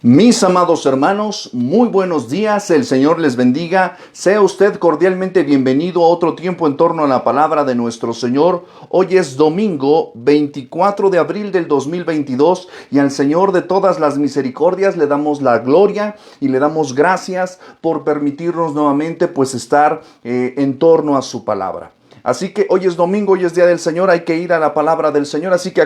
Mis amados hermanos, muy buenos días, el Señor les bendiga. Sea usted cordialmente bienvenido a otro tiempo en torno a la palabra de nuestro Señor. Hoy es domingo 24 de abril del 2022 y al Señor de todas las misericordias le damos la gloria y le damos gracias por permitirnos nuevamente pues estar en torno a su palabra. Así que hoy es domingo, hoy es día del Señor, hay que ir a la palabra del Señor, así que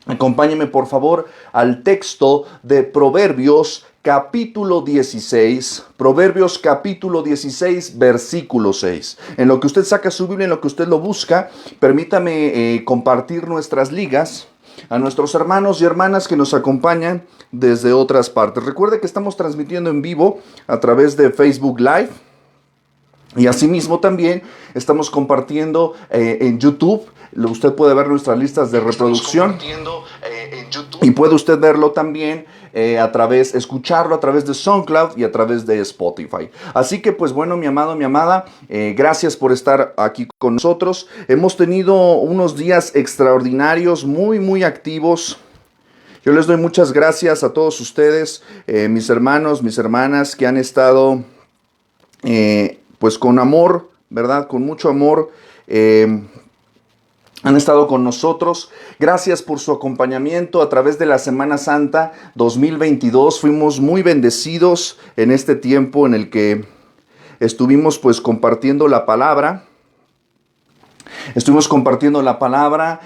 Acompáñeme por favor al texto de Proverbios capítulo 16, Proverbios capítulo 16, versículo 6. En lo que usted saca su Biblia, en lo que usted lo busca, permítame compartir nuestras ligas a nuestros hermanos y hermanas que nos acompañan desde otras partes. Recuerde que estamos transmitiendo en vivo a través de Facebook Live. Y asimismo también estamos compartiendo en YouTube. Usted puede ver nuestras listas de reproducción. Y puede usted verlo también escucharlo a través de SoundCloud y a través de Spotify. Así que pues bueno, mi amado, mi amada, gracias por estar aquí con nosotros. Hemos tenido unos días extraordinarios, muy activos. Yo les doy muchas gracias a todos ustedes, mis hermanos, mis hermanas que han estado pues con amor, ¿verdad? Con mucho amor. Han estado con nosotros. Gracias por su acompañamiento a través de la Semana Santa 2022. Fuimos muy bendecidos en este tiempo en el que estuvimos pues compartiendo la palabra. Estuvimos compartiendo la palabra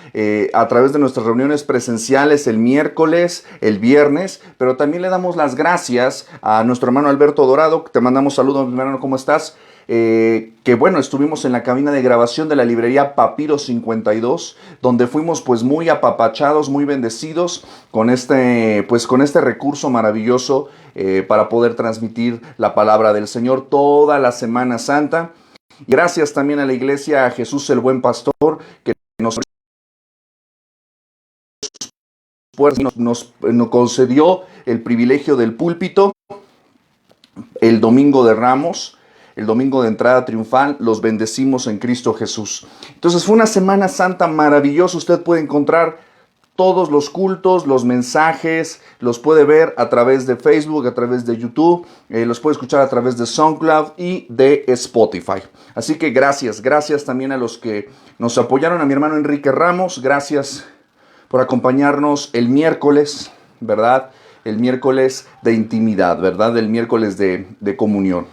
a través de nuestras reuniones presenciales el miércoles, el viernes, pero también le damos las gracias a nuestro hermano Alberto Dorado. Te mandamos saludos, mi hermano, ¿cómo estás? Que bueno, estuvimos en la cabina de grabación de la librería Papiro 52, donde fuimos pues muy apapachados, muy bendecidos con este recurso maravilloso para poder transmitir la palabra del Señor toda la Semana Santa. Gracias también a la iglesia Jesús el Buen Pastor, que nos concedió el privilegio del púlpito el domingo de Ramos, el domingo de entrada triunfal. Los bendecimos en Cristo Jesús. Entonces fue una Semana Santa maravillosa. Usted puede encontrar todos los cultos, los mensajes, los puede ver a través de Facebook, a través de YouTube, los puede escuchar a través de SoundCloud y de Spotify. Así que gracias también a los que nos apoyaron, a mi hermano Enrique Ramos, gracias por acompañarnos el miércoles, ¿verdad? El miércoles de intimidad, ¿verdad? El miércoles de comunión.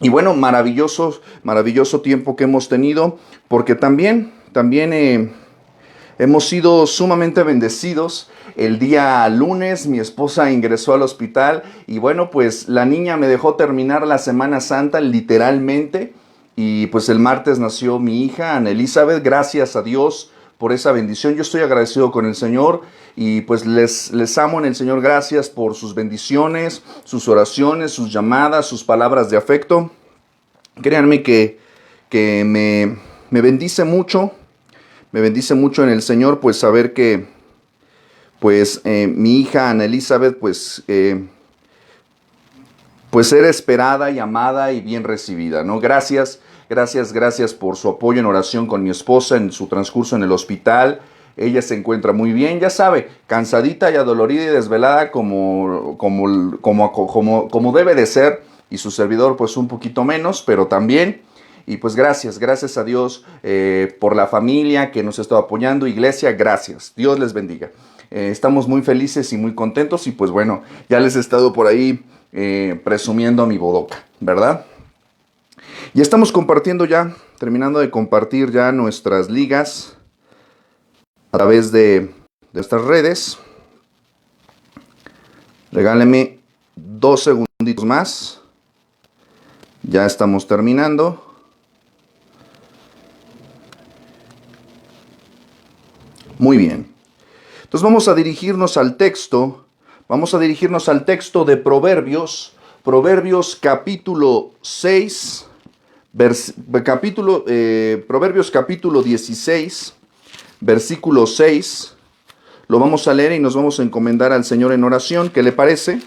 Y bueno, maravilloso tiempo que hemos tenido, porque también hemos sido sumamente bendecidos. El día lunes mi esposa ingresó al hospital y bueno, pues la niña me dejó terminar la Semana Santa literalmente. Y pues el martes nació mi hija, Ana Elizabeth. Gracias a Dios por esa bendición. Yo estoy agradecido con el Señor y pues les amo en el Señor. Gracias por sus bendiciones, sus oraciones, sus llamadas, sus palabras de afecto. Créanme que me bendice mucho. Me bendice mucho en el Señor, pues saber que pues mi hija Ana Elizabeth pues ser esperada y amada y bien recibida, ¿no? Gracias por su apoyo en oración con mi esposa en su transcurso en el hospital. Ella se encuentra muy bien, ya sabe, cansadita y adolorida y desvelada como debe de ser, y su servidor pues un poquito menos, pero también. Y pues gracias a Dios por la familia que nos está apoyando. Iglesia, gracias. Dios les bendiga. Estamos muy felices y muy contentos. Y pues bueno, ya les he estado por ahí presumiendo a mi bodoca, ¿verdad? Y estamos terminando de compartir ya nuestras ligas a través de estas redes. Regálenme 2 segunditos más. Ya estamos terminando. Muy bien. Entonces vamos a dirigirnos al texto. Vamos a dirigirnos al texto de Proverbios. Proverbios capítulo 6. Proverbios capítulo 16. Versículo 6. Lo vamos a leer y nos vamos a encomendar al Señor en oración. ¿Qué le parece?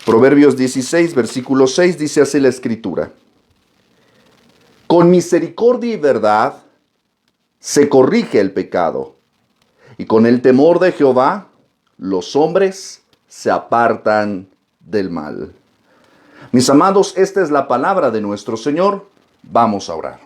Proverbios 16, versículo 6, dice así la Escritura. Con misericordia y verdad se corrige el pecado, y con el temor de Jehová los hombres se apartan del mal. Mis amados, esta es la palabra de nuestro Señor. Vamos a orar.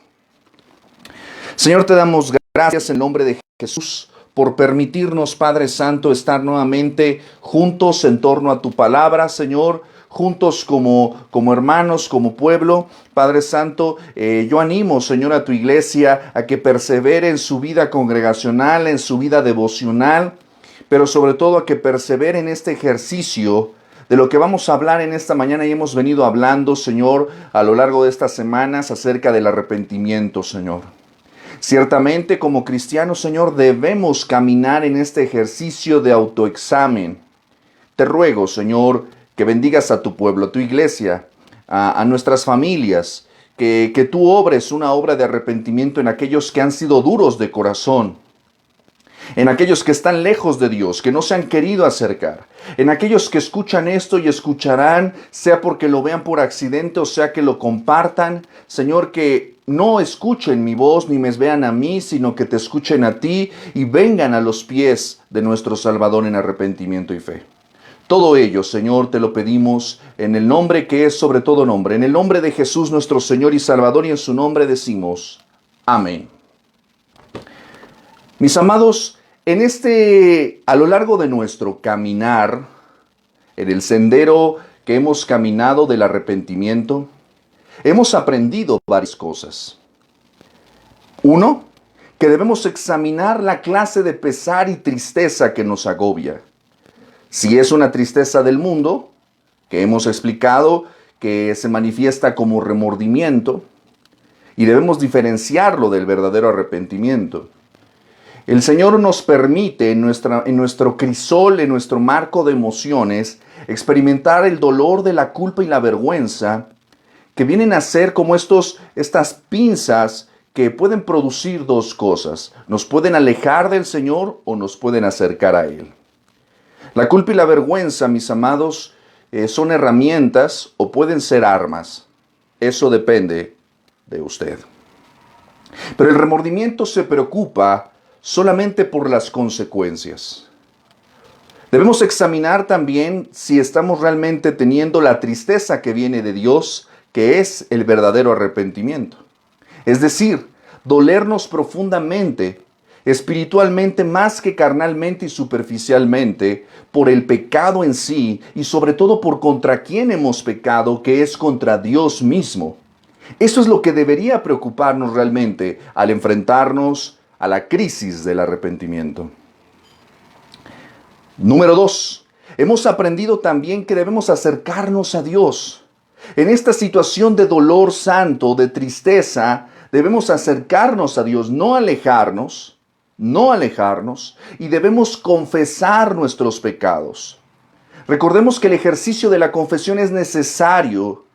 Señor, te damos gracias en nombre de Jesús por permitirnos, Padre Santo, estar nuevamente juntos en torno a tu palabra, Señor, juntos como hermanos, como pueblo. Padre Santo, yo animo, Señor, a tu iglesia a que persevere en su vida congregacional, en su vida devocional, pero sobre todo a que persevere en este ejercicio de lo que vamos a hablar en esta mañana y hemos venido hablando, Señor, a lo largo de estas semanas acerca del arrepentimiento, Señor. Ciertamente, como cristianos, Señor, debemos caminar en este ejercicio de autoexamen. Te ruego, Señor, que bendigas a tu pueblo, a tu iglesia, a nuestras familias, que tú obres una obra de arrepentimiento en aquellos que han sido duros de corazón, en aquellos que están lejos de Dios, que no se han querido acercar, en aquellos que escuchan esto y escucharán, sea porque lo vean por accidente o sea que lo compartan. Señor, que no escuchen mi voz ni me vean a mí, sino que te escuchen a ti y vengan a los pies de nuestro Salvador en arrepentimiento y fe. Todo ello, Señor, te lo pedimos en el nombre que es sobre todo nombre, en el nombre de Jesús nuestro Señor y Salvador, y en su nombre decimos amén. Mis amados, a lo largo de nuestro caminar, en el sendero que hemos caminado del arrepentimiento, hemos aprendido varias cosas. Uno, que debemos examinar la clase de pesar y tristeza que nos agobia. Si es una tristeza del mundo, que hemos explicado que se manifiesta como remordimiento, y debemos diferenciarlo del verdadero arrepentimiento. El Señor nos permite en nuestro crisol, en nuestro marco de emociones, experimentar el dolor de la culpa y la vergüenza, que vienen a ser como estas pinzas que pueden producir dos cosas. Nos pueden alejar del Señor o nos pueden acercar a Él. La culpa y la vergüenza, mis amados, son herramientas o pueden ser armas. Eso depende de usted. Pero el remordimiento se preocupa solamente por las consecuencias. Debemos examinar también si estamos realmente teniendo la tristeza que viene de Dios, que es el verdadero arrepentimiento. Es decir, dolernos profundamente, espiritualmente más que carnalmente y superficialmente, por el pecado en sí y sobre todo por contra quién hemos pecado, que es contra Dios mismo. Eso es lo que debería preocuparnos realmente al enfrentarnos a la crisis del arrepentimiento. Número 2. Hemos aprendido también que debemos acercarnos a Dios. En esta situación de dolor santo, de tristeza, debemos acercarnos a Dios, no alejarnos, y debemos confesar nuestros pecados. Recordemos que el ejercicio de la confesión es necesario,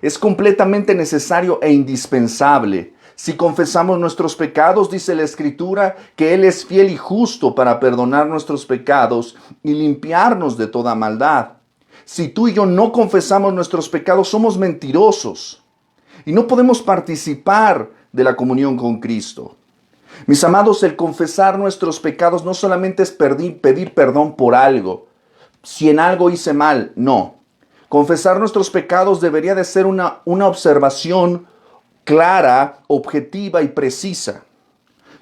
es completamente necesario e indispensable. Si confesamos nuestros pecados, dice la Escritura, que Él es fiel y justo para perdonar nuestros pecados y limpiarnos de toda maldad. Si tú y yo no confesamos nuestros pecados, somos mentirosos y no podemos participar de la comunión con Cristo. Mis amados, el confesar nuestros pecados no solamente es pedir perdón por algo. Si en algo hice mal, no. Confesar nuestros pecados debería de ser una observación clara, objetiva y precisa.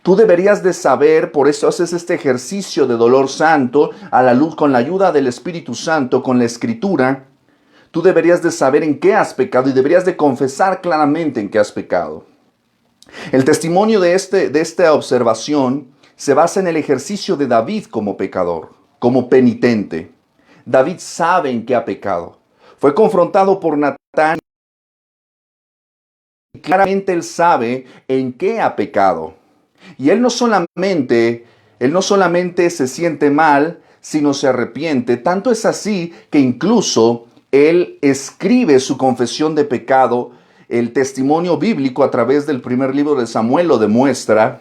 Tú deberías de saber, por eso haces este ejercicio de dolor santo, a la luz, con la ayuda del Espíritu Santo, con la Escritura. Tú deberías de saber en qué has pecado y deberías de confesar claramente en qué has pecado. El testimonio de esta observación se basa en el ejercicio de David como pecador, como penitente. David sabe en qué ha pecado. Fue confrontado por Natán y claramente él sabe en qué ha pecado. Y él no solamente se siente mal, sino se arrepiente. Tanto es así que incluso él escribe su confesión de pecado. El testimonio bíblico a través del primer libro de Samuel lo demuestra.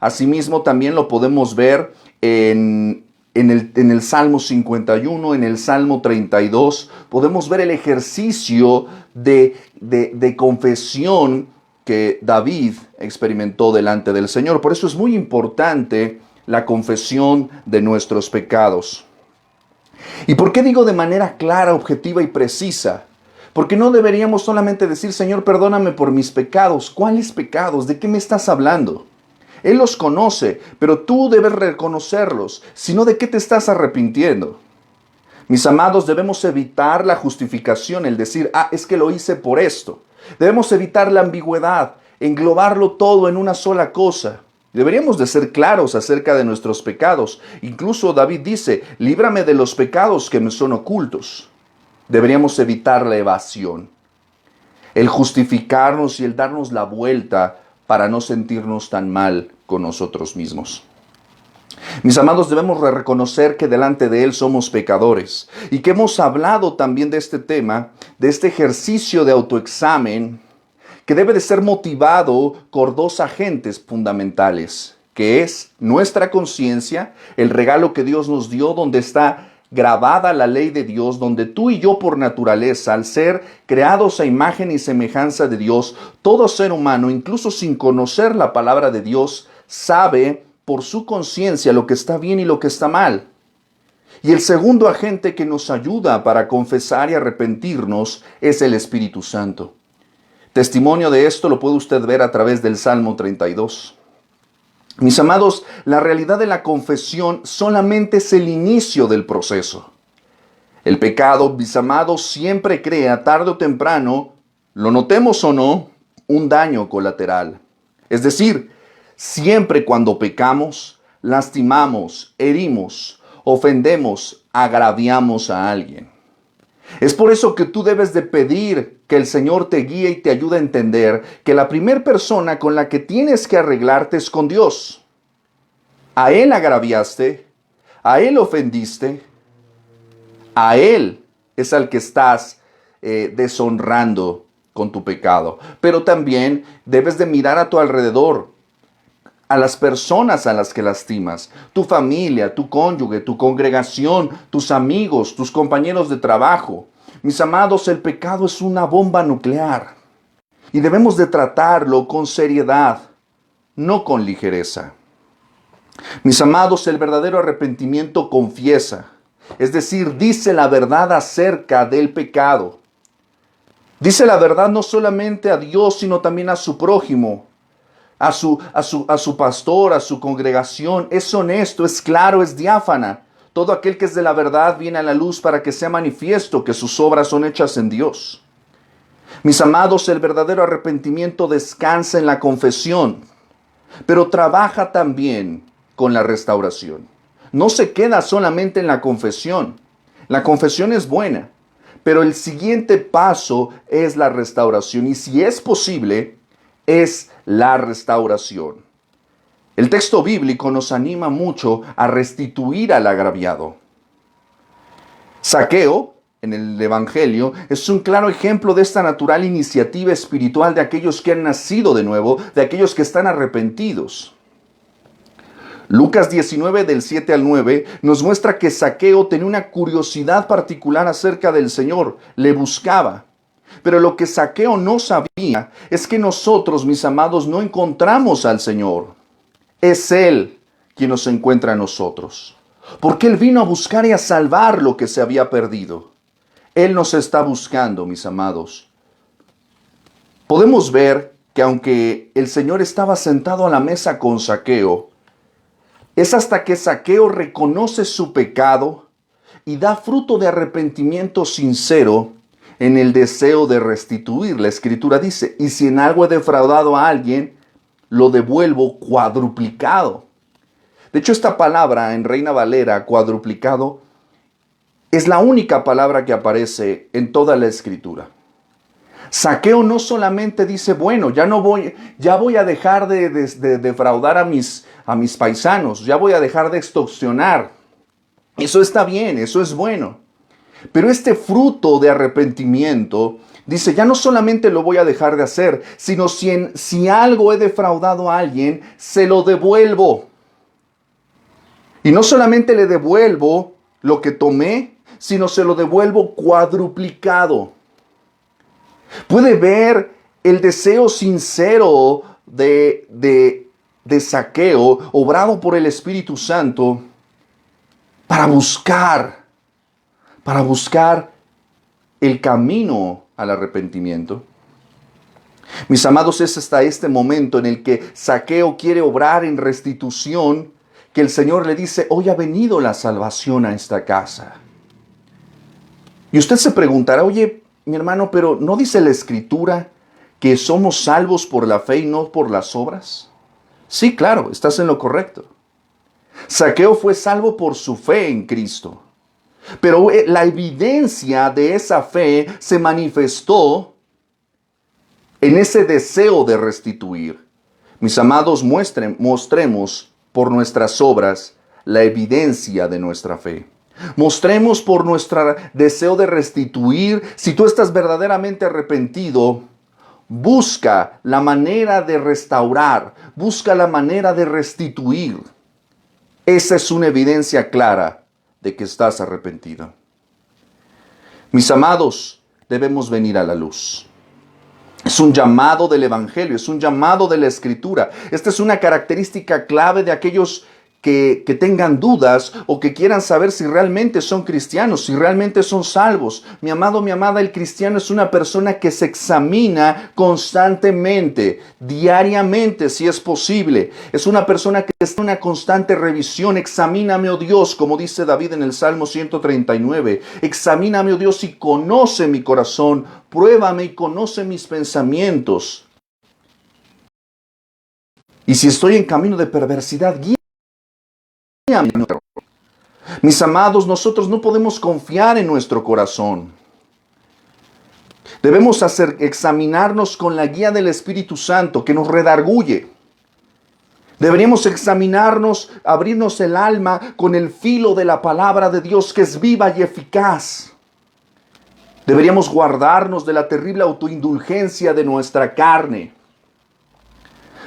Asimismo también lo podemos ver en el Salmo 51, en el Salmo 32. Podemos ver el ejercicio de confesión que David experimentó delante del Señor. Por eso es muy importante la confesión de nuestros pecados. ¿Y por qué digo de manera clara, objetiva y precisa? Porque no deberíamos solamente decir, Señor, perdóname por mis pecados. ¿Cuáles pecados? ¿De qué me estás hablando? Él los conoce, pero tú debes reconocerlos, sino de qué te estás arrepintiendo. Mis amados, debemos evitar la justificación, el decir, es que lo hice por esto. Debemos evitar la ambigüedad, englobarlo todo en una sola cosa. Deberíamos de ser claros acerca de nuestros pecados. Incluso David dice, líbrame de los pecados que me son ocultos. Deberíamos evitar la evasión, el justificarnos y el darnos la vuelta para no sentirnos tan mal con nosotros mismos. Mis amados, debemos reconocer que delante de Él somos pecadores y que hemos hablado también de este tema, de este ejercicio de autoexamen que debe de ser motivado por dos agentes fundamentales, que es nuestra conciencia, el regalo que Dios nos dio, donde está grabada la ley de Dios, donde tú y yo por naturaleza, al ser creados a imagen y semejanza de Dios, todo ser humano, incluso sin conocer la palabra de Dios, sabe por su conciencia lo que está bien y lo que está mal. Y el segundo agente que nos ayuda para confesar y arrepentirnos es el Espíritu Santo. Testimonio de esto lo puede usted ver a través del Salmo 32. Mis amados, la realidad de la confesión solamente es el inicio del proceso. El pecado, mis amados, siempre crea tarde o temprano, lo notemos o no, un daño colateral. Es decir, siempre cuando pecamos, lastimamos, herimos, ofendemos, agraviamos a alguien. Es por eso que tú debes de pedir que el Señor te guíe y te ayude a entender que la primera persona con la que tienes que arreglarte es con Dios. A Él agraviaste, a Él ofendiste, a Él es al que estás deshonrando con tu pecado. Pero también debes de mirar a tu alrededor, a las personas a las que lastimas, tu familia, tu cónyuge, tu congregación, tus amigos, tus compañeros de trabajo. Mis amados, el pecado es una bomba nuclear y debemos de tratarlo con seriedad, no con ligereza. Mis amados, el verdadero arrepentimiento confiesa, es decir, dice la verdad acerca del pecado. Dice la verdad no solamente a Dios, sino también a su prójimo, a su pastor, a su congregación. Es honesto, es claro, es diáfana. Todo aquel que es de la verdad viene a la luz para que sea manifiesto que sus obras son hechas en Dios. Mis amados, el verdadero arrepentimiento descansa en la confesión, pero trabaja también con la restauración. No se queda solamente en la confesión. La confesión es buena, pero el siguiente paso es la restauración. Y si es posible, es la restauración. El texto bíblico nos anima mucho a restituir al agraviado. Zaqueo, en el Evangelio, es un claro ejemplo de esta natural iniciativa espiritual de aquellos que han nacido de nuevo, de aquellos que están arrepentidos. Lucas 19 del 7 al 9 nos muestra que Zaqueo tenía una curiosidad particular acerca del Señor, le buscaba. Pero lo que Zaqueo no sabía es que nosotros, mis amados, no encontramos al Señor. Es Él quien nos encuentra a nosotros. Porque Él vino a buscar y a salvar lo que se había perdido. Él nos está buscando, mis amados. Podemos ver que aunque el Señor estaba sentado a la mesa con Zaqueo, es hasta que Zaqueo reconoce su pecado y da fruto de arrepentimiento sincero en el deseo de restituir. La Escritura dice, y si en algo he defraudado a alguien, lo devuelvo cuadruplicado. De hecho, esta palabra en Reina Valera, cuadruplicado, es la única palabra que aparece en toda la Escritura. Zaqueo no solamente dice, bueno, ya voy a dejar de defraudar a mis paisanos, ya voy a dejar de extorsionar. Eso está bien, eso es bueno. Pero este fruto de arrepentimiento dice, ya no solamente lo voy a dejar de hacer, sino si algo he defraudado a alguien, se lo devuelvo. Y no solamente le devuelvo lo que tomé, sino se lo devuelvo cuadruplicado. Puede ver el deseo sincero de Zaqueo, obrado por el Espíritu Santo, para buscar para buscar el camino al arrepentimiento. Mis amados, es hasta este momento en el que Zaqueo quiere obrar en restitución, que el Señor le dice, hoy ha venido la salvación a esta casa. Y usted se preguntará, oye, mi hermano, pero ¿no dice la Escritura que somos salvos por la fe y no por las obras? Sí, claro, estás en lo correcto. Zaqueo fue salvo por su fe en Cristo. Pero la evidencia de esa fe se manifestó en ese deseo de restituir. Mis amados, mostremos por nuestras obras la evidencia de nuestra fe. Mostremos por nuestro deseo de restituir. Si tú estás verdaderamente arrepentido, busca la manera de restaurar, busca la manera de restituir. Esa es una evidencia clara de que estás arrepentido. Mis amados, debemos venir a la luz. Es un llamado del Evangelio, es un llamado de la Escritura. Esta es una característica clave de aquellos que tengan dudas o que quieran saber si realmente son cristianos, si realmente son salvos. Mi amado, mi amada, el cristiano es una persona que se examina constantemente, diariamente, si es posible. Es una persona que está en una constante revisión. Examíname, oh Dios, como dice David en el Salmo 139. Examíname, oh Dios, y conoce mi corazón. Pruébame y conoce mis pensamientos. Y si estoy en camino de perversidad, guíame. Mis amados, nosotros no podemos confiar en nuestro corazón. Debemos examinarnos con la guía del Espíritu Santo que nos redarguye. Deberíamos examinarnos, abrirnos el alma con el filo de la palabra de Dios que es viva y eficaz. Deberíamos guardarnos de la terrible autoindulgencia de nuestra carne.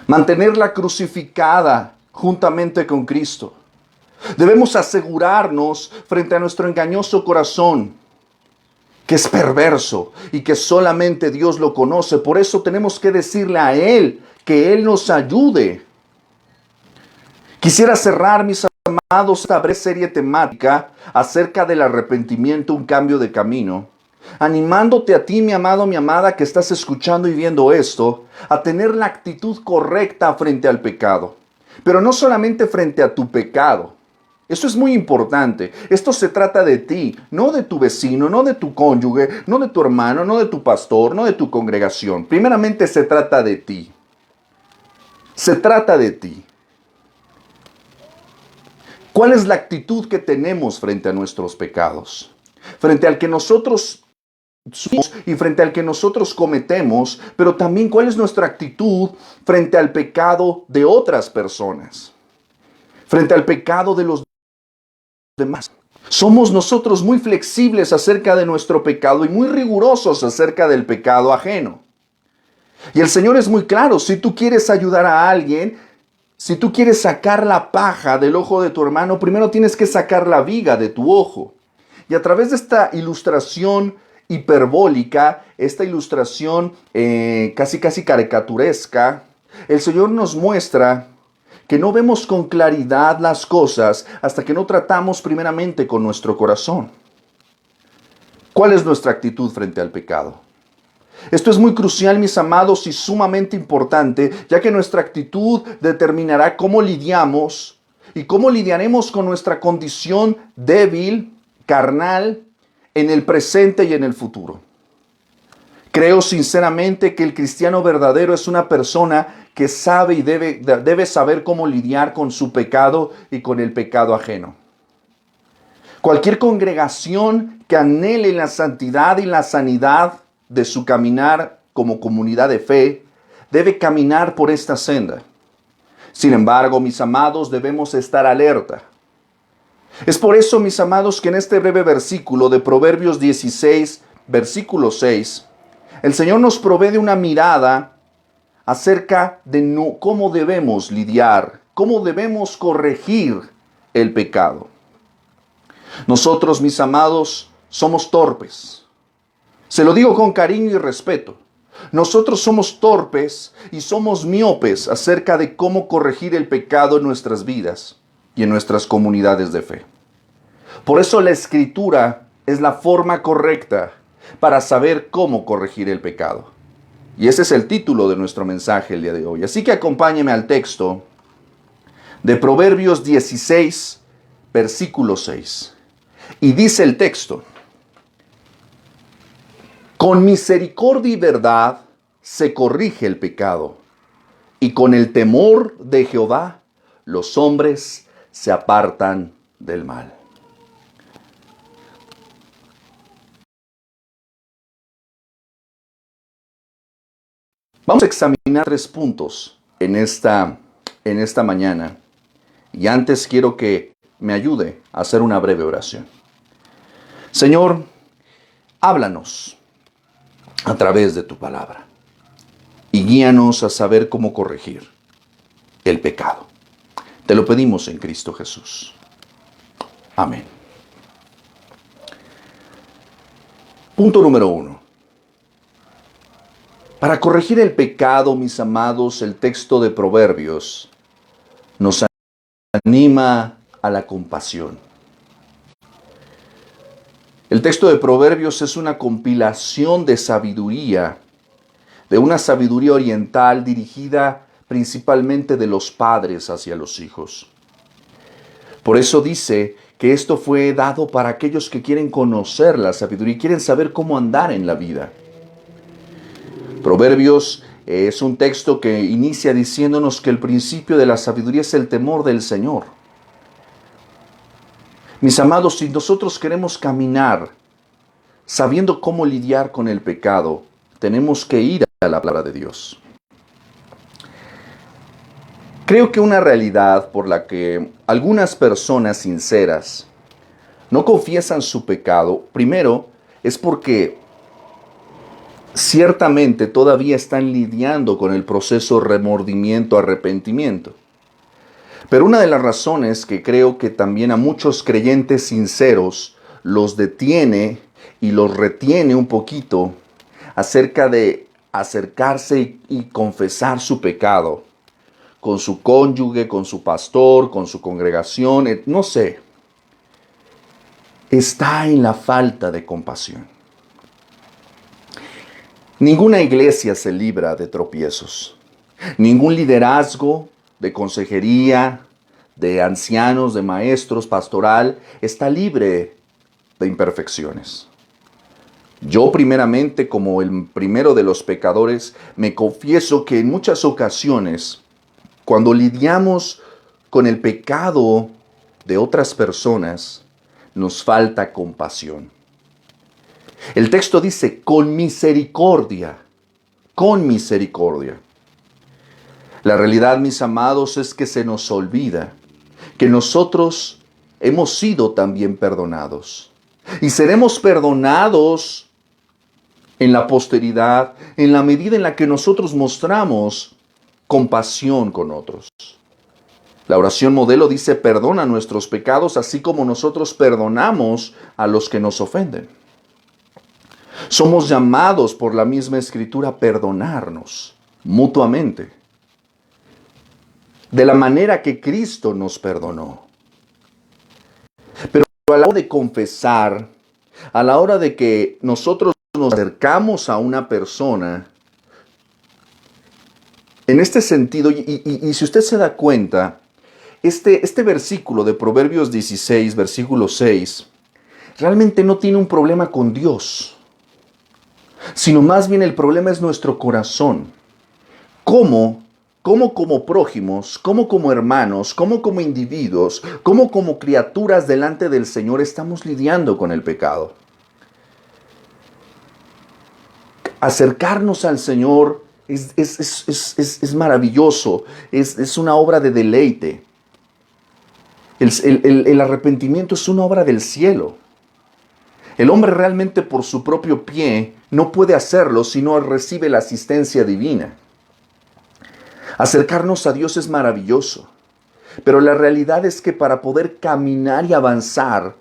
Mantenerla crucificada juntamente con Cristo. Debemos asegurarnos frente a nuestro engañoso corazón que es perverso y que solamente Dios lo conoce. Por eso tenemos que decirle a Él que Él nos ayude. Quisiera cerrar, mis amados, esta breve serie temática acerca del arrepentimiento, un cambio de camino, animándote a ti, mi amado, mi amada, que estás escuchando y viendo esto, a tener la actitud correcta frente al pecado. Pero no solamente frente a tu pecado. Eso es muy importante. Esto se trata de ti, no de tu vecino, no de tu cónyuge, no de tu hermano, no de tu pastor, no de tu congregación. Primeramente se trata de ti. Se trata de ti. ¿Cuál es la actitud que tenemos frente a nuestros pecados? Frente al que nosotros somos y frente al que nosotros cometemos, pero también cuál es nuestra actitud frente al pecado de otras personas, frente al pecado de los demás. Somos nosotros muy flexibles acerca de nuestro pecado y muy rigurosos acerca del pecado ajeno. Y el Señor es muy claro: si tú quieres ayudar a alguien, si tú quieres sacar la paja del ojo de tu hermano, primero tienes que sacar la viga de tu ojo. Y a través de esta ilustración hiperbólica, esta ilustración casi caricaturesca, el Señor nos muestra que no vemos con claridad las cosas hasta que no tratamos primeramente con nuestro corazón. ¿Cuál es nuestra actitud frente al pecado? Esto es muy crucial, mis amados, y sumamente importante, ya que nuestra actitud determinará cómo lidiamos y cómo lidiaremos con nuestra condición débil, carnal, en el presente y en el futuro. Creo sinceramente que el cristiano verdadero es una persona que sabe y debe saber cómo lidiar con su pecado y con el pecado ajeno. Cualquier congregación que anhele la santidad y la sanidad de su caminar como comunidad de fe debe caminar por esta senda. Sin embargo, mis amados, debemos estar alerta. Es por eso, mis amados, que en este breve versículo de Proverbios 16, versículo 6, el Señor nos provee de una mirada acerca de cómo debemos lidiar, cómo debemos corregir el pecado. Nosotros, mis amados, somos torpes. Se lo digo con cariño y respeto. Nosotros somos torpes y somos miopes acerca de cómo corregir el pecado en nuestras vidas y en nuestras comunidades de fe. Por eso la Escritura es la forma correcta para saber cómo corregir el pecado. Y ese es el título de nuestro mensaje el día de hoy. Así que acompáñeme al texto de Proverbios 16, versículo 6. Y dice el texto: con misericordia y verdad se corrige el pecado, y con el temor de Jehová los hombres se apartan del mal. Vamos a examinar 3 puntos en esta mañana. Y antes quiero que me ayude a hacer una breve oración. Señor, háblanos a través de tu palabra y guíanos a saber cómo corregir el pecado. Te lo pedimos en Cristo Jesús. Amén. Punto número 1. Para corregir el pecado, mis amados, el texto de Proverbios nos anima a la compasión. El texto de Proverbios es una compilación de sabiduría, de una sabiduría oriental dirigida principalmente de los padres hacia los hijos. Por eso dice que esto fue dado para aquellos que quieren conocer la sabiduría y quieren saber cómo andar en la vida. Proverbios es un texto que inicia diciéndonos que el principio de la sabiduría es el temor del Señor. Mis amados, si nosotros queremos caminar sabiendo cómo lidiar con el pecado, tenemos que ir a la palabra de Dios. Creo que una realidad por la que algunas personas sinceras no confiesan su pecado, primero, es porque ciertamente todavía están lidiando con el proceso remordimiento, arrepentimiento. Pero una de las razones que creo que también a muchos creyentes sinceros los detiene y los retiene un poquito acerca de acercarse y confesar su pecado con su cónyuge, con su pastor, con su congregación, no sé, está en la falta de compasión. Ninguna iglesia se libra de tropiezos. Ningún liderazgo de consejería, de ancianos, de maestros, pastoral, está libre de imperfecciones. Yo primeramente, como el primero de los pecadores, me confieso que en muchas ocasiones, cuando lidiamos con el pecado de otras personas, nos falta compasión. El texto dice, con misericordia, con misericordia. La realidad, mis amados, es que se nos olvida que nosotros hemos sido también perdonados. Y seremos perdonados en la posteridad, en la medida en la que nosotros mostramos compasión con otros. La oración modelo dice, perdona nuestros pecados, así como nosotros perdonamos a los que nos ofenden. Somos llamados por la misma Escritura a perdonarnos mutuamente, de la manera que Cristo nos perdonó. Pero a la hora de confesar, a la hora de que nosotros nos acercamos a una persona, en este sentido, y si usted se da cuenta, este versículo de Proverbios 16, versículo 6, realmente no tiene un problema con Dios, sino más bien el problema es nuestro corazón. ¿Cómo como prójimos, cómo como hermanos, cómo como individuos, cómo como criaturas delante del Señor estamos lidiando con el pecado? Acercarnos al Señor es maravilloso, es una obra de deleite. El arrepentimiento es una obra del cielo. El hombre realmente por su propio pie no puede hacerlo si no recibe la asistencia divina. Acercarnos a Dios es maravilloso, pero la realidad es que para poder caminar y avanzar,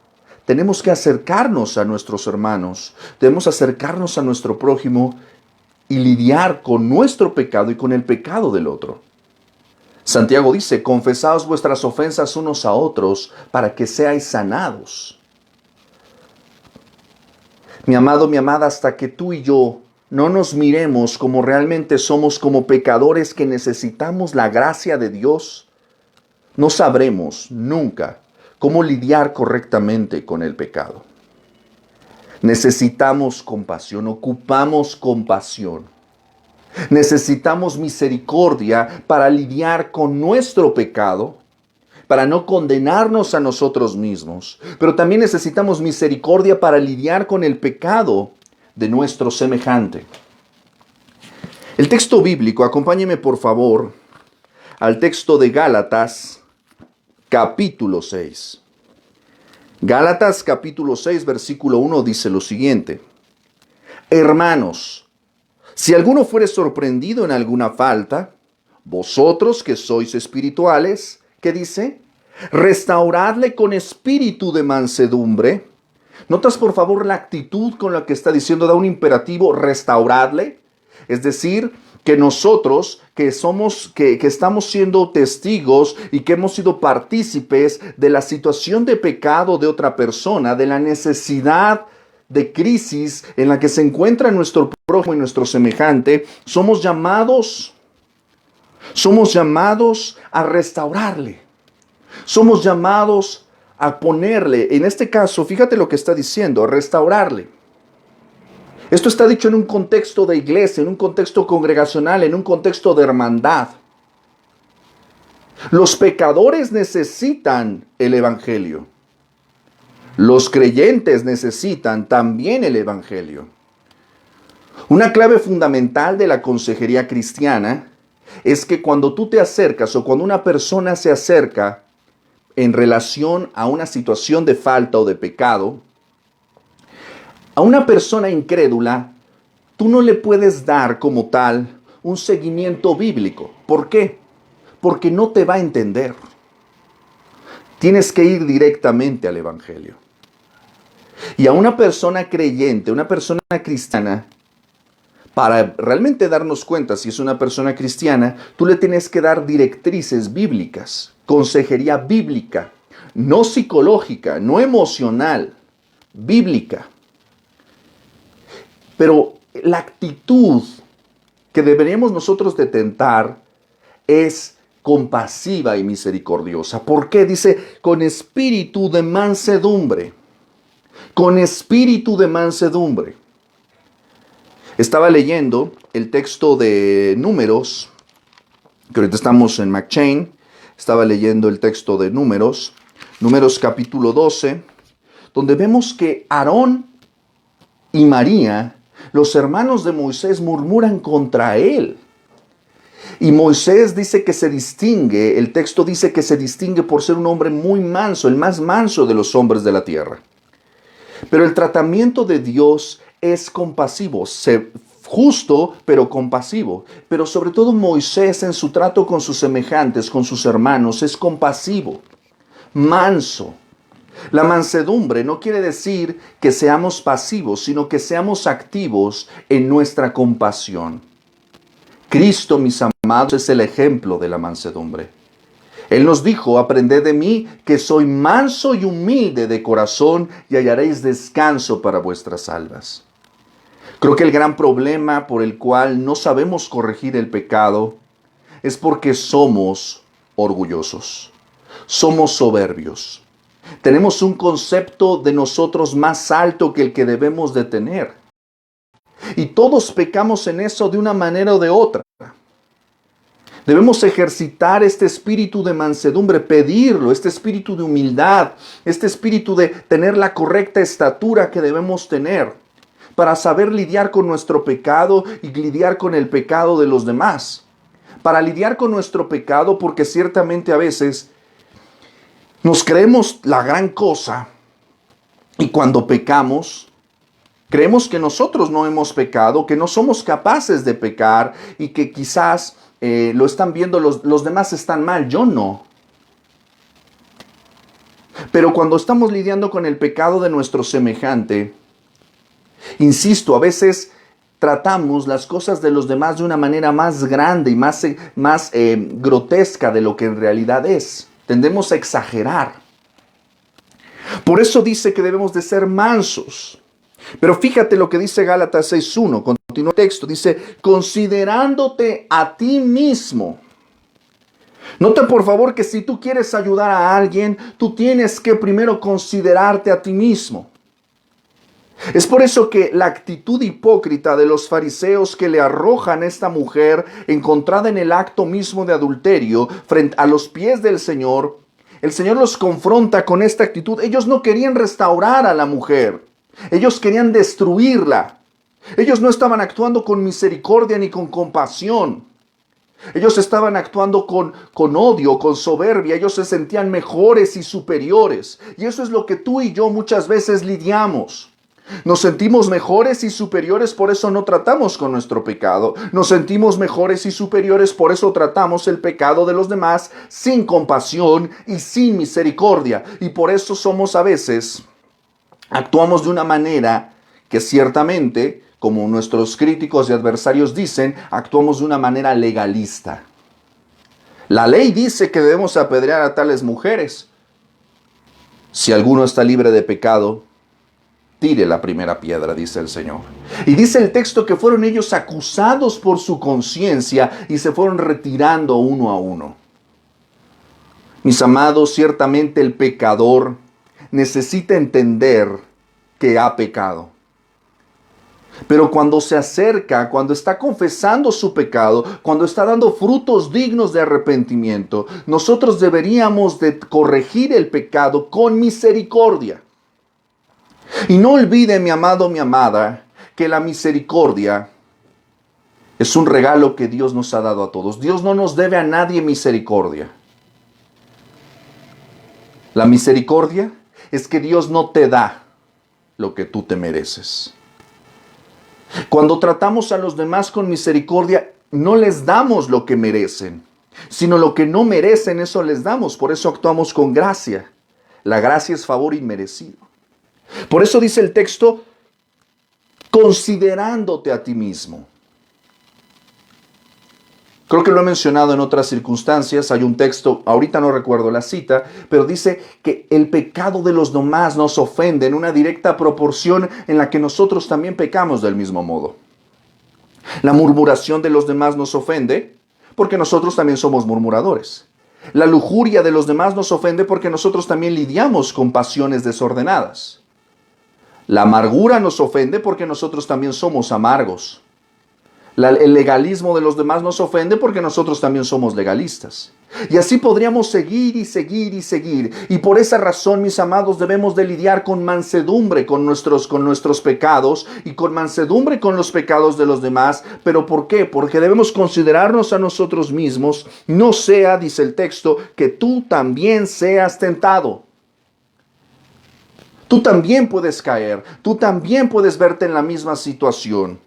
tenemos que acercarnos a nuestros hermanos, debemos acercarnos a nuestro prójimo y lidiar con nuestro pecado y con el pecado del otro. Santiago dice, confesaos vuestras ofensas unos a otros para que seáis sanados. Mi amado, mi amada, hasta que tú y yo no nos miremos como realmente somos, como pecadores que necesitamos la gracia de Dios, no sabremos nunca cómo lidiar correctamente con el pecado. Necesitamos compasión, ocupamos compasión. Necesitamos misericordia para lidiar con nuestro pecado, para no condenarnos a nosotros mismos. Pero también necesitamos misericordia para lidiar con el pecado de nuestro semejante. El texto bíblico, acompáñeme por favor al texto de Gálatas, capítulo 6. Gálatas, capítulo 6, versículo 1 dice lo siguiente: Hermanos, si alguno fuere sorprendido en alguna falta, vosotros que sois espirituales, ¿qué dice? Restauradle con espíritu de mansedumbre. ¿Notas por favor la actitud con la que está diciendo? Da un imperativo, restauradle. Es decir, que nosotros que estamos siendo testigos y que hemos sido partícipes de la situación de pecado de otra persona, de la necesidad de crisis en la que se encuentra nuestro prójimo y nuestro semejante, somos llamados a restaurarle. Somos llamados a ponerle, en este caso, fíjate lo que está diciendo, a restaurarle. Esto está dicho en un contexto de iglesia, en un contexto congregacional, en un contexto de hermandad. Los pecadores necesitan el evangelio. Los creyentes necesitan también el evangelio. Una clave fundamental de la consejería cristiana es que cuando tú te acercas o cuando una persona se acerca en relación a una situación de falta o de pecado, a una persona incrédula, tú no le puedes dar como tal un seguimiento bíblico. ¿Por qué? Porque no te va a entender. Tienes que ir directamente al evangelio. Y a una persona creyente, una persona cristiana, para realmente darnos cuenta si es una persona cristiana, tú le tienes que dar directrices bíblicas, consejería bíblica, no psicológica, no emocional, bíblica. Pero la actitud que deberíamos nosotros de tentar es compasiva y misericordiosa. ¿Por qué? Dice, con espíritu de mansedumbre. Con espíritu de mansedumbre. Estaba leyendo el texto de Números, que ahorita estamos en McChain. Estaba leyendo el texto de Números, Números capítulo 12, donde vemos que Aarón y María, los hermanos de Moisés, murmuran contra él. Y Moisés dice que se distingue, el texto dice que se distingue por ser un hombre muy manso, el más manso de los hombres de la tierra. Pero el tratamiento de Dios es compasivo, justo pero compasivo. Pero sobre todo Moisés en su trato con sus semejantes, con sus hermanos, es compasivo, manso. La mansedumbre no quiere decir que seamos pasivos, sino que seamos activos en nuestra compasión. Cristo, mis amados, es el ejemplo de la mansedumbre. Él nos dijo, aprended de mí, que soy manso y humilde de corazón, y hallaréis descanso para vuestras almas. Creo que el gran problema por el cual no sabemos corregir el pecado es porque somos orgullosos, somos soberbios. Tenemos un concepto de nosotros más alto que el que debemos de tener. Y todos pecamos en eso de una manera o de otra. Debemos ejercitar este espíritu de mansedumbre, pedirlo, este espíritu de humildad, este espíritu de tener la correcta estatura que debemos tener para saber lidiar con nuestro pecado y lidiar con el pecado de los demás. Para lidiar con nuestro pecado, porque ciertamente a veces nos creemos la gran cosa y cuando pecamos, creemos que nosotros no hemos pecado, que no somos capaces de pecar y que quizás lo están viendo, los demás están mal, yo no. Pero cuando estamos lidiando con el pecado de nuestro semejante, insisto, a veces tratamos las cosas de los demás de una manera más grande y más grotesca de lo que en realidad es. Tendemos a exagerar. Por eso dice que debemos de ser mansos. Pero fíjate lo que dice Gálatas 6:1, continúa el texto, dice, considerándote a ti mismo. Nota por favor que si tú quieres ayudar a alguien, tú tienes que primero considerarte a ti mismo. Es por eso que la actitud hipócrita de los fariseos que le arrojan a esta mujer encontrada en el acto mismo de adulterio frente a los pies del Señor, el Señor los confronta con esta actitud. Ellos no querían restaurar a la mujer, ellos querían destruirla. Ellos no estaban actuando con misericordia ni con compasión. Ellos estaban actuando con odio, con soberbia. Ellos se sentían mejores y superiores. Y eso es lo que tú y yo muchas veces lidiamos. Nos sentimos mejores y superiores, por eso no tratamos con nuestro pecado. Nos sentimos mejores y superiores, por eso tratamos el pecado de los demás sin compasión y sin misericordia. Y por eso somos a veces, actuamos de una manera que ciertamente, como nuestros críticos y adversarios dicen, actuamos de una manera legalista. La ley dice que debemos apedrear a tales mujeres. Si alguno está libre de pecado, tire la primera piedra, dice el Señor. Y dice el texto que fueron ellos acusados por su conciencia y se fueron retirando uno a uno. Mis amados, ciertamente el pecador necesita entender que ha pecado. Pero cuando se acerca, cuando está confesando su pecado, cuando está dando frutos dignos de arrepentimiento, nosotros deberíamos de corregir el pecado con misericordia. Y no olvide, mi amado, mi amada, que la misericordia es un regalo que Dios nos ha dado a todos. Dios no nos debe a nadie misericordia. La misericordia es que Dios no te da lo que tú te mereces. Cuando tratamos a los demás con misericordia, no les damos lo que merecen, sino lo que no merecen, eso les damos. Por eso actuamos con gracia. La gracia es favor inmerecido. Por eso dice el texto, considerándote a ti mismo. Creo que lo he mencionado en otras circunstancias. Hay un texto, ahorita no recuerdo la cita, pero dice que el pecado de los demás nos ofende en una directa proporción en la que nosotros también pecamos del mismo modo. La murmuración de los demás nos ofende porque nosotros también somos murmuradores. La lujuria de los demás nos ofende porque nosotros también lidiamos con pasiones desordenadas. La amargura nos ofende porque nosotros también somos amargos. El legalismo de los demás nos ofende porque nosotros también somos legalistas. Y así podríamos seguir y seguir y seguir. Y por esa razón, mis amados, debemos de lidiar con mansedumbre con nuestros pecados y con mansedumbre con los pecados de los demás. ¿Pero por qué? Porque debemos considerarnos a nosotros mismos. No sea, dice el texto, que tú también seas tentado. Tú también puedes caer. Tú también puedes verte en la misma situación.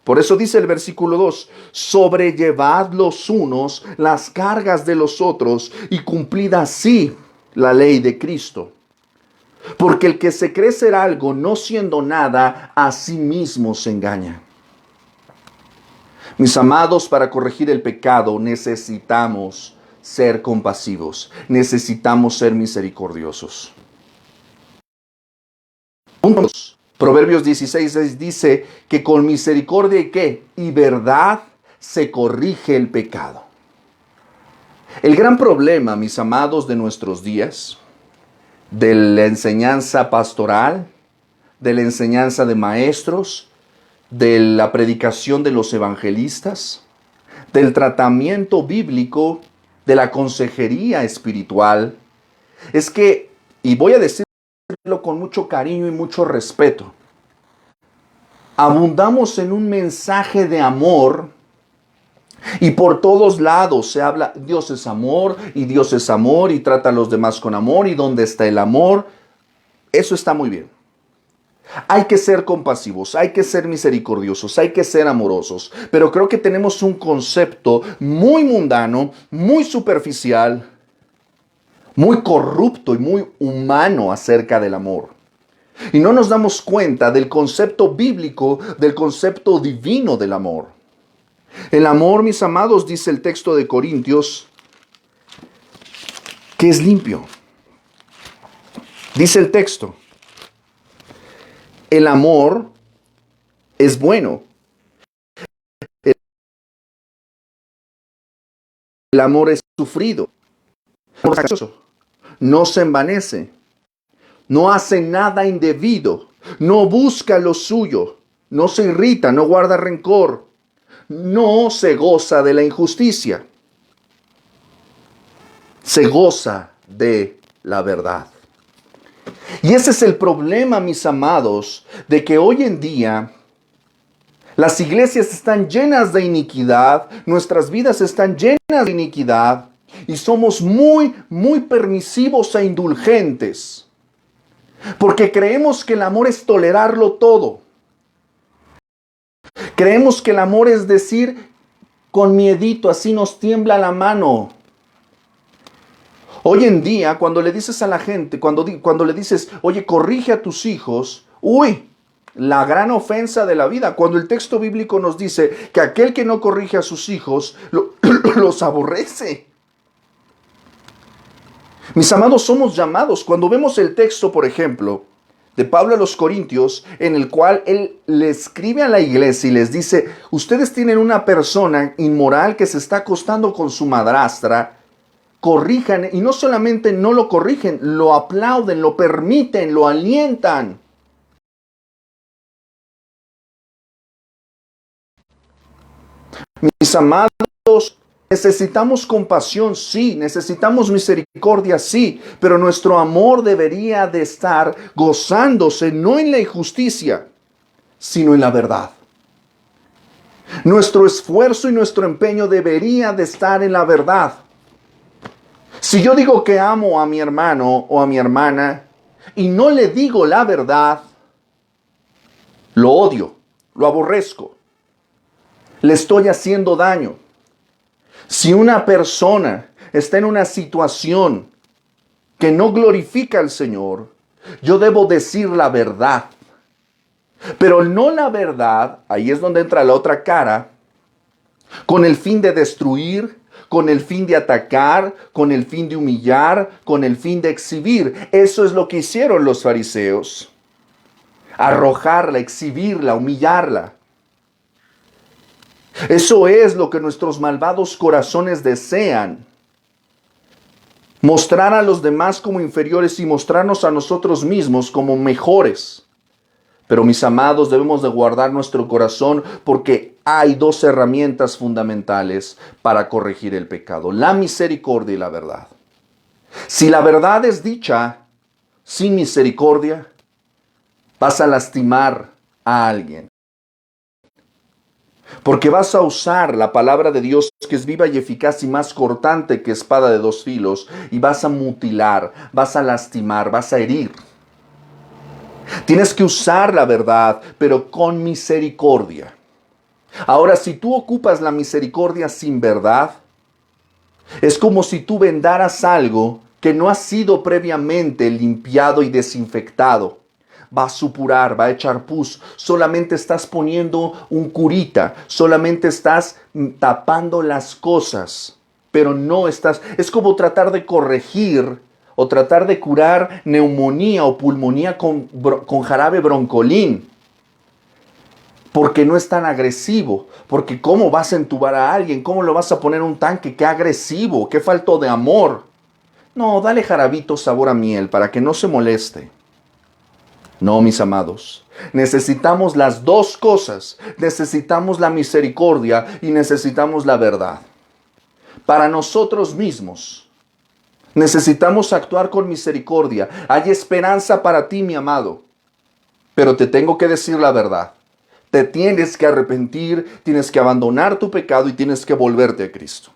Por eso dice el versículo 2, sobrellevad los unos las cargas de los otros y cumplid así la ley de Cristo. Porque el que se cree ser algo no siendo nada, a sí mismo se engaña. Mis amados, para corregir el pecado necesitamos ser compasivos, necesitamos ser misericordiosos. Puntos. Proverbios 16 dice que con misericordia y ¿qué? Y verdad se corrige el pecado. El gran problema, mis amados, de nuestros días, de la enseñanza pastoral, de la enseñanza de maestros, de la predicación de los evangelistas, del tratamiento bíblico, de la consejería espiritual, es que, y voy a decirlo con mucho cariño y mucho respeto, abundamos en un mensaje de amor y por todos lados se habla, Dios es amor y trata a los demás con amor y ¿dónde está el amor? Eso está muy bien. Hay que ser compasivos, hay que ser misericordiosos, hay que ser amorosos, pero creo que tenemos un concepto muy mundano, muy superficial, muy corrupto y muy humano acerca del amor. Y no nos damos cuenta del concepto bíblico, del concepto divino del amor. El amor, mis amados, dice el texto de Corintios, que es limpio. Dice el texto, El amor es bueno. El amor es sufrido. No se envanece. No hace nada indebido. No busca lo suyo. No se irrita, no guarda rencor. No se goza de la injusticia. Se goza de la verdad. Y ese es el problema, mis amados, de que hoy en día las iglesias están llenas de iniquidad, nuestras vidas están llenas de iniquidad y somos muy permisivos e indulgentes. Porque creemos que el amor es tolerarlo todo. Creemos que el amor es decir, con miedito, así nos tiembla la mano. Hoy en día, cuando le dices a la gente, cuando le dices, oye, corrige a tus hijos, uy, la gran ofensa de la vida. Cuando el texto bíblico nos dice que aquel que no corrige a sus hijos, los aborrece. Mis amados, somos llamados. Cuando vemos el texto, por ejemplo, de Pablo a los Corintios, en el cual él le escribe a la iglesia y les dice, ustedes tienen una persona inmoral que se está acostando con su madrastra, corrijan, y no solamente no lo corrigen, lo aplauden, lo permiten, lo alientan. Mis amados, necesitamos compasión, sí, necesitamos misericordia, sí, pero nuestro amor debería de estar gozándose no en la injusticia, sino en la verdad. Nuestro esfuerzo y nuestro empeño debería de estar en la verdad. Si yo digo que amo a mi hermano o a mi hermana y no le digo la verdad, lo odio, lo aborrezco, le estoy haciendo daño. Si una persona está en una situación que no glorifica al Señor, yo debo decir la verdad. Pero no la verdad, ahí es donde entra la otra cara, con el fin de destruir, con el fin de atacar, con el fin de humillar, con el fin de exhibir. Eso es lo que hicieron los fariseos. Arrojarla, exhibirla, humillarla. Eso es lo que nuestros malvados corazones desean. Mostrar a los demás como inferiores y mostrarnos a nosotros mismos como mejores. Pero mis amados, debemos de guardar nuestro corazón porque hay dos herramientas fundamentales para corregir el pecado: la misericordia y la verdad. Si la verdad es dicha sin misericordia, vas a lastimar a alguien. Porque vas a usar la palabra de Dios, que es viva y eficaz y más cortante que espada de dos filos, y vas a mutilar, vas a lastimar, vas a herir. Tienes que usar la verdad, pero con misericordia. Ahora, si tú ocupas la misericordia sin verdad, es como si tú vendaras algo que no ha sido previamente limpiado y desinfectado. Va a supurar, va a echar pus. Solamente estás poniendo un curita, solamente estás tapando las cosas, pero no estás. Es como tratar de corregir o tratar de curar neumonía o pulmonía con jarabe broncolín. Porque no es tan agresivo. Porque ¿cómo vas a entubar a alguien? ¿Cómo lo vas a poner en un tanque? ¡Qué agresivo! ¡Qué falto de amor! No, dale jarabito sabor a miel para que no se moleste. No, mis amados. Necesitamos las dos cosas. Necesitamos la misericordia y necesitamos la verdad. Para nosotros mismos. Necesitamos actuar con misericordia. Hay esperanza para ti, mi amado. Pero te tengo que decir la verdad. Te tienes que arrepentir, tienes que abandonar tu pecado y tienes que volverte a Cristo.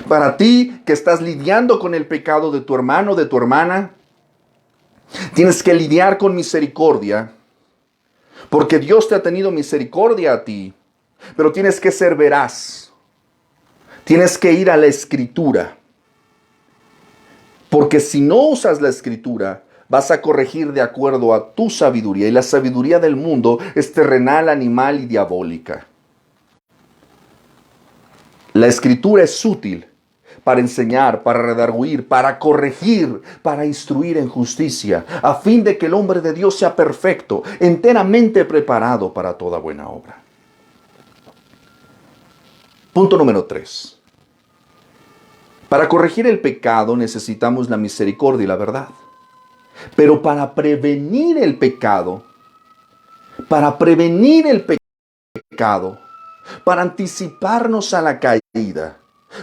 Para ti que estás lidiando con el pecado de tu hermano, de tu hermana, tienes que lidiar con misericordia. Porque Dios te ha tenido misericordia a ti. Pero tienes que ser veraz. Tienes que ir a la Escritura. Porque si no usas la Escritura, vas a corregir de acuerdo a tu sabiduría. Y la sabiduría del mundo es terrenal, animal y diabólica. La Escritura es útil para enseñar, para redarguir, para corregir, para instruir en justicia, a fin de que el hombre de Dios sea perfecto, enteramente preparado para toda buena obra. Punto número 3. Para corregir el pecado necesitamos la misericordia y la verdad. Pero para prevenir el pecado, para anticiparnos a la caída,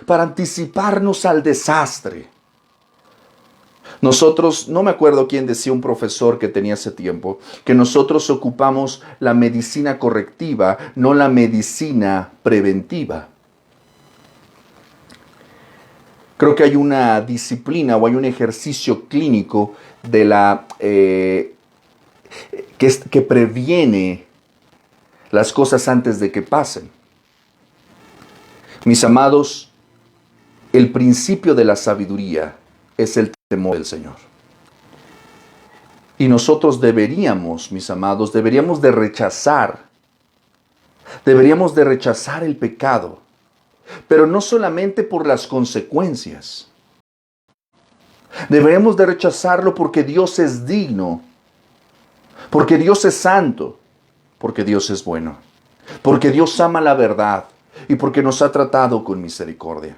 para anticiparnos al desastre. Nosotros, no me acuerdo quién decía, un profesor que tenía hace tiempo, que nosotros ocupamos la medicina correctiva, no la medicina preventiva. Creo que hay una disciplina o hay un ejercicio clínico de que previene las cosas antes de que pasen. Mis amados, el principio de la sabiduría es el temor del Señor. Y nosotros deberíamos, mis amados, deberíamos de rechazar el pecado, pero no solamente por las consecuencias. Deberíamos de rechazarlo porque Dios es digno, porque Dios es santo, porque Dios es bueno, porque Dios ama la verdad y porque nos ha tratado con misericordia.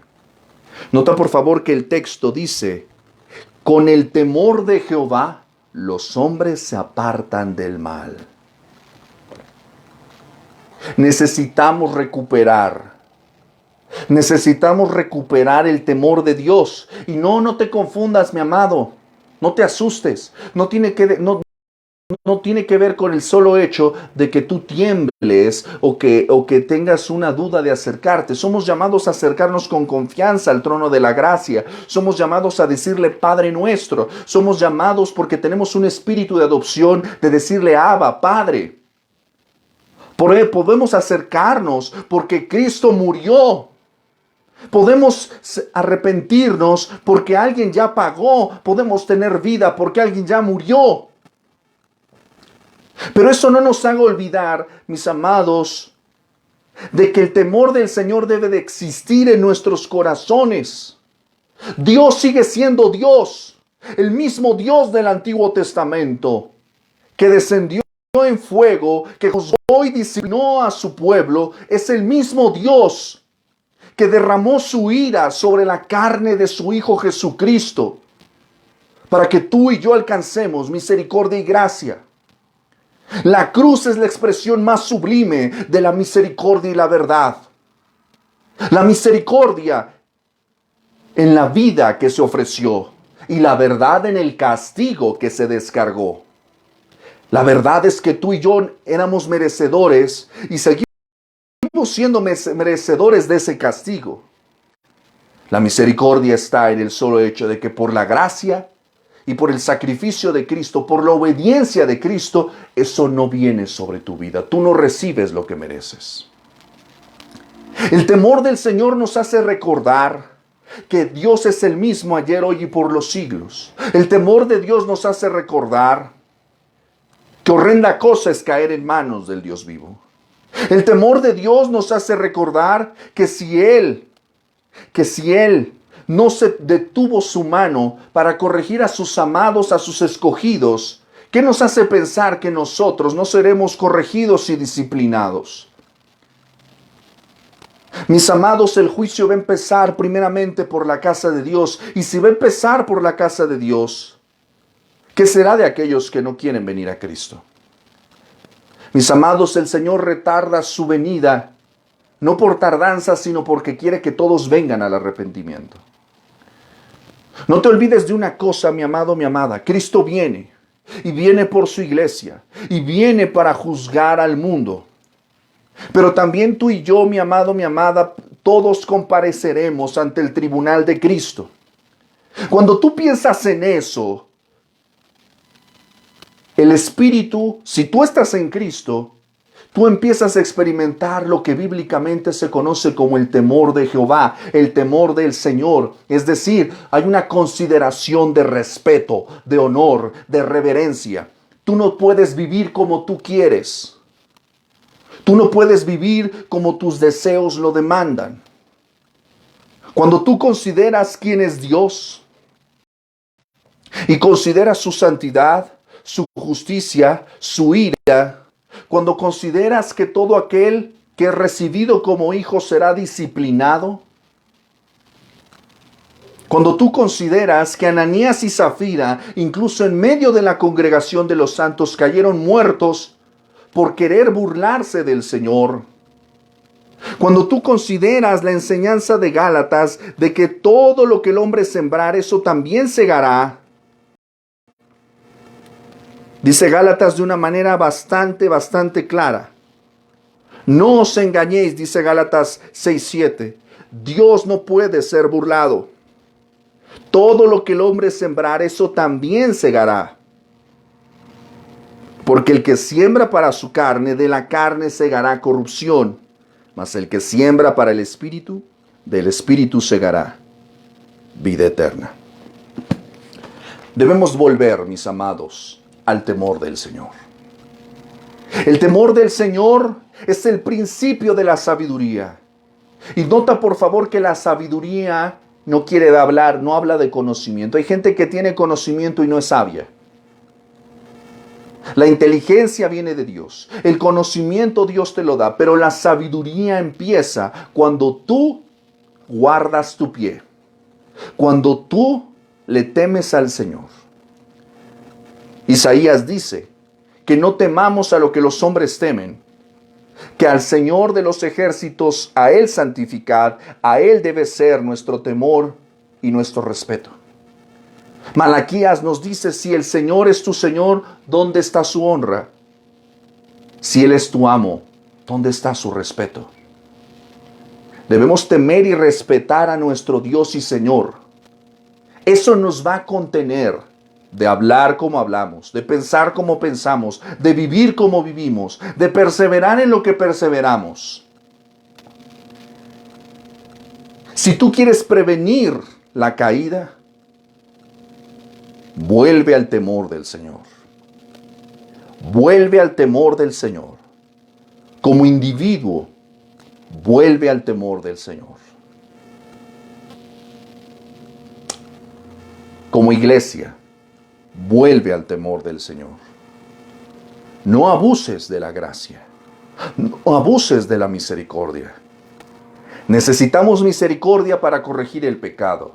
Nota por favor que el texto dice: con el temor de Jehová los hombres se apartan del mal. Necesitamos recuperar el temor de Dios. Y no te confundas, mi amado. No te asustes. No tiene que ver con el solo hecho de que tú tiembles o que tengas una duda de acercarte. Somos llamados a acercarnos con confianza al trono de la gracia. Somos llamados a decirle Padre nuestro. Somos llamados porque tenemos un espíritu de adopción de decirle Abba, Padre. Podemos acercarnos porque Cristo murió. Podemos arrepentirnos porque alguien ya pagó. Podemos tener vida porque alguien ya murió. Pero eso no nos haga olvidar, mis amados, de que el temor del Señor debe de existir en nuestros corazones. Dios sigue siendo Dios, el mismo Dios del Antiguo Testamento, que descendió en fuego, que juzgó y disciplinó a su pueblo, es el mismo Dios que derramó su ira sobre la carne de su Hijo Jesucristo, para que tú y yo alcancemos misericordia y gracia. La cruz es la expresión más sublime de la misericordia y la verdad. La misericordia en la vida que se ofreció y la verdad en el castigo que se descargó. La verdad es que tú y yo éramos merecedores y seguimos siendo merecedores de ese castigo. La misericordia está en el solo hecho de que por la gracia y por el sacrificio de Cristo, por la obediencia de Cristo, eso no viene sobre tu vida. Tú no recibes lo que mereces. El temor del Señor nos hace recordar que Dios es el mismo ayer, hoy y por los siglos. El temor de Dios nos hace recordar que horrenda cosa es caer en manos del Dios vivo. El temor de Dios nos hace recordar que si Él no se detuvo su mano para corregir a sus amados, a sus escogidos, ¿qué nos hace pensar que nosotros no seremos corregidos y disciplinados? Mis amados, el juicio va a empezar primeramente por la casa de Dios. Y si va a empezar por la casa de Dios, ¿qué será de aquellos que no quieren venir a Cristo? Mis amados, el Señor retarda su venida, no por tardanza, sino porque quiere que todos vengan al arrepentimiento. No te olvides de una cosa, mi amado, mi amada. Cristo viene, y viene por su iglesia, y viene para juzgar al mundo. Pero también tú y yo, mi amado, mi amada, todos compareceremos ante el tribunal de Cristo. Cuando tú piensas en eso, el Espíritu, si tú estás en Cristo, tú empiezas a experimentar lo que bíblicamente se conoce como el temor de Jehová, el temor del Señor. Es decir, hay una consideración de respeto, de honor, de reverencia. Tú no puedes vivir como tú quieres. Tú no puedes vivir como tus deseos lo demandan. Cuando tú consideras quién es Dios y consideras su santidad, su justicia, su ira, cuando consideras que todo aquel que es recibido como hijo será disciplinado, cuando tú consideras que Ananías y Zafira, incluso en medio de la congregación de los santos, cayeron muertos por querer burlarse del Señor, cuando tú consideras la enseñanza de Gálatas de que todo lo que el hombre sembrar, eso también segará, dice Gálatas de una manera bastante clara. No os engañéis, dice Gálatas 6:7. Dios no puede ser burlado. Todo lo que el hombre sembrar, eso también segará. Porque el que siembra para su carne, de la carne segará corrupción. Mas el que siembra para el Espíritu, del Espíritu segará vida eterna. Debemos volver, mis amados, al temor del Señor. El temor del Señor es el principio de la sabiduría. Y nota por favor que la sabiduría no quiere hablar, no habla de conocimiento. Hay gente que tiene conocimiento y no es sabia. La inteligencia viene de Dios. El conocimiento Dios te lo da. Pero la sabiduría empieza cuando tú guardas tu pie. Cuando tú le temes al Señor. Isaías dice que no temamos a lo que los hombres temen, que al Señor de los ejércitos, a Él santificad, a Él debe ser nuestro temor y nuestro respeto. Malaquías nos dice, si el Señor es tu Señor, ¿dónde está su honra? Si Él es tu amo, ¿dónde está su respeto? Debemos temer y respetar a nuestro Dios y Señor. Eso nos va a contener de hablar como hablamos, de pensar como pensamos, de vivir como vivimos, de perseverar en lo que perseveramos. Si tú quieres prevenir la caída, vuelve al temor del Señor. Vuelve al temor del Señor. Como individuo, vuelve al temor del Señor. Como iglesia, vuelve al temor del Señor. No abuses de la gracia. No abuses de la misericordia. Necesitamos misericordia para corregir el pecado,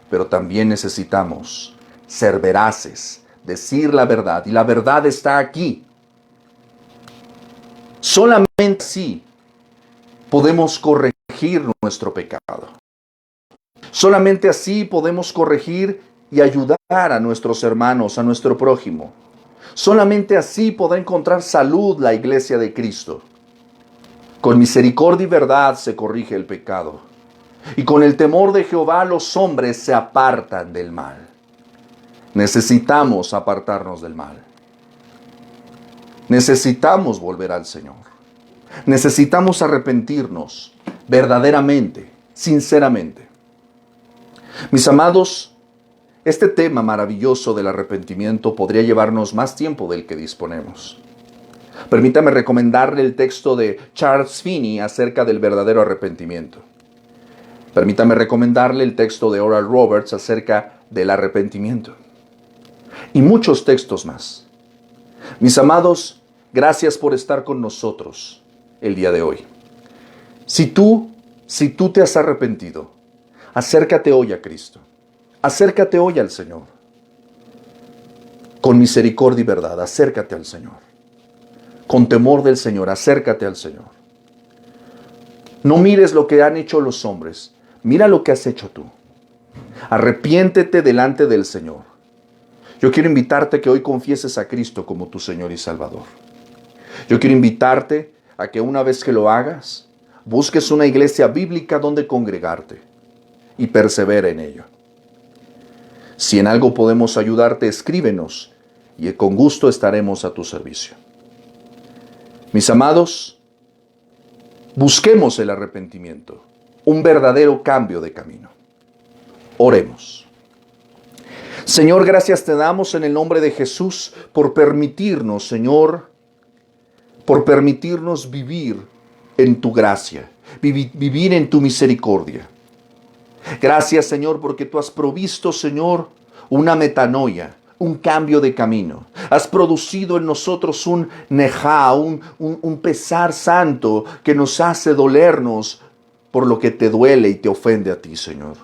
pero también necesitamos ser veraces, decir la verdad, y la verdad está aquí. Solamente así podemos corregir nuestro pecado. Solamente así podemos corregir y ayudar a nuestros hermanos, a nuestro prójimo. Solamente así podrá encontrar salud la iglesia de Cristo. Con misericordia y verdad se corrige el pecado. Y con el temor de Jehová los hombres se apartan del mal. Necesitamos apartarnos del mal. Necesitamos volver al Señor. Necesitamos arrepentirnos verdaderamente, sinceramente. Mis amados, este tema maravilloso del arrepentimiento podría llevarnos más tiempo del que disponemos. Permítame recomendarle el texto de Charles Finney acerca del verdadero arrepentimiento. Permítame recomendarle el texto de Oral Roberts acerca del arrepentimiento. Y muchos textos más. Mis amados, gracias por estar con nosotros el día de hoy. Si tú te has arrepentido, acércate hoy a Cristo. Acércate hoy al Señor. Con misericordia y verdad, acércate al Señor. Con temor del Señor, acércate al Señor. No mires lo que han hecho los hombres, mira lo que has hecho tú. Arrepiéntete delante del Señor. Yo quiero invitarte a que hoy confieses a Cristo como tu Señor y Salvador. Yo quiero invitarte a que una vez que lo hagas, busques una iglesia bíblica donde congregarte y persevera en ello. Si en algo podemos ayudarte, escríbenos y con gusto estaremos a tu servicio. Mis amados, busquemos el arrepentimiento, un verdadero cambio de camino. Oremos. Señor, gracias te damos en el nombre de Jesús por permitirnos, Señor, por permitirnos vivir en tu gracia, vivir en tu misericordia. Gracias, Señor, porque tú has provisto, Señor, una metanoia, un cambio de camino. Has producido en nosotros un nejá, un pesar santo que nos hace dolernos por lo que te duele y te ofende a ti, Señor.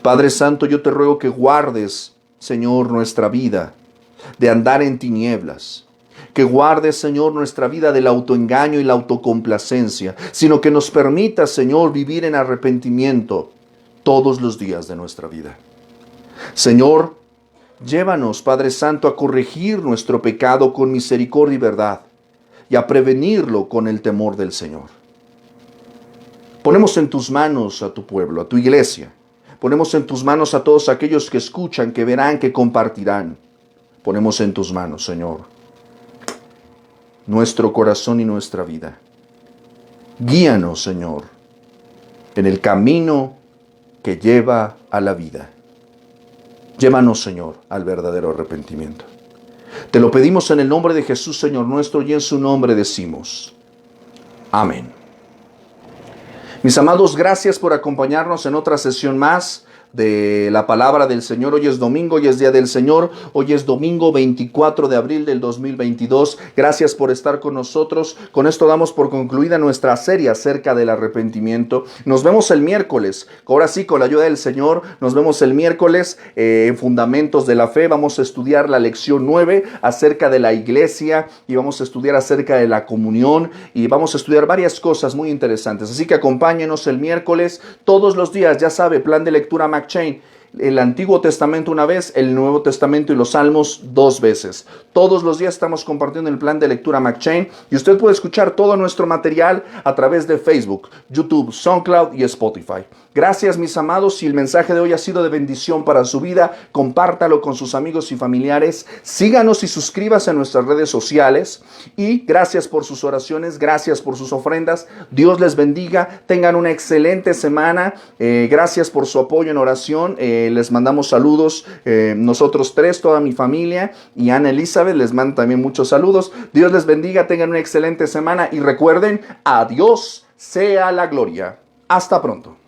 Padre Santo, yo te ruego que guardes, Señor, nuestra vida de andar en tinieblas. Que guardes, Señor, nuestra vida del autoengaño y la autocomplacencia, sino que nos permita, Señor, vivir en arrepentimiento todos los días de nuestra vida. Señor, llévanos, Padre Santo, a corregir nuestro pecado con misericordia y verdad y a prevenirlo con el temor del Señor. Ponemos en tus manos a tu pueblo, a tu iglesia. Ponemos en tus manos a todos aquellos que escuchan, que verán, que compartirán. Ponemos en tus manos, Señor, nuestro corazón y nuestra vida. Guíanos, Señor, en el camino que lleva a la vida. Llévanos, Señor, al verdadero arrepentimiento. Te lo pedimos en el nombre de Jesús, Señor nuestro, y en su nombre decimos: amén. Mis amados, gracias por acompañarnos en otra sesión más de la palabra del Señor. Hoy es domingo, hoy es día del Señor, hoy es domingo 24 de abril del 2022. Gracias por estar con nosotros. Con esto damos por concluida nuestra serie acerca del arrepentimiento. Nos vemos el miércoles, ahora sí, con la ayuda del Señor, nos vemos el miércoles en Fundamentos de la Fe. Vamos a estudiar la lección 9 acerca de la iglesia y vamos a estudiar acerca de la comunión y vamos a estudiar varias cosas muy interesantes. Así que acompáñenos el miércoles, todos los días, ya sabe, plan de lectura McChain. El Antiguo Testamento una vez, el Nuevo Testamento y los Salmos 2 veces. Todos los días estamos compartiendo el plan de lectura McChain y usted puede escuchar todo nuestro material a través de Facebook, YouTube, SoundCloud y Spotify. Gracias, mis amados. Si el mensaje de hoy ha sido de bendición para su vida, compártalo con sus amigos y familiares. Síganos y suscríbase a nuestras redes sociales. Y gracias por sus oraciones, gracias por sus ofrendas. Dios les bendiga. Tengan una excelente semana. Gracias por su apoyo en oración. Les mandamos saludos. Nosotros tres, toda mi familia. Y Ana Elizabeth les manda también muchos saludos. Dios les bendiga. Tengan una excelente semana. Y recuerden, a Dios sea la gloria. Hasta pronto.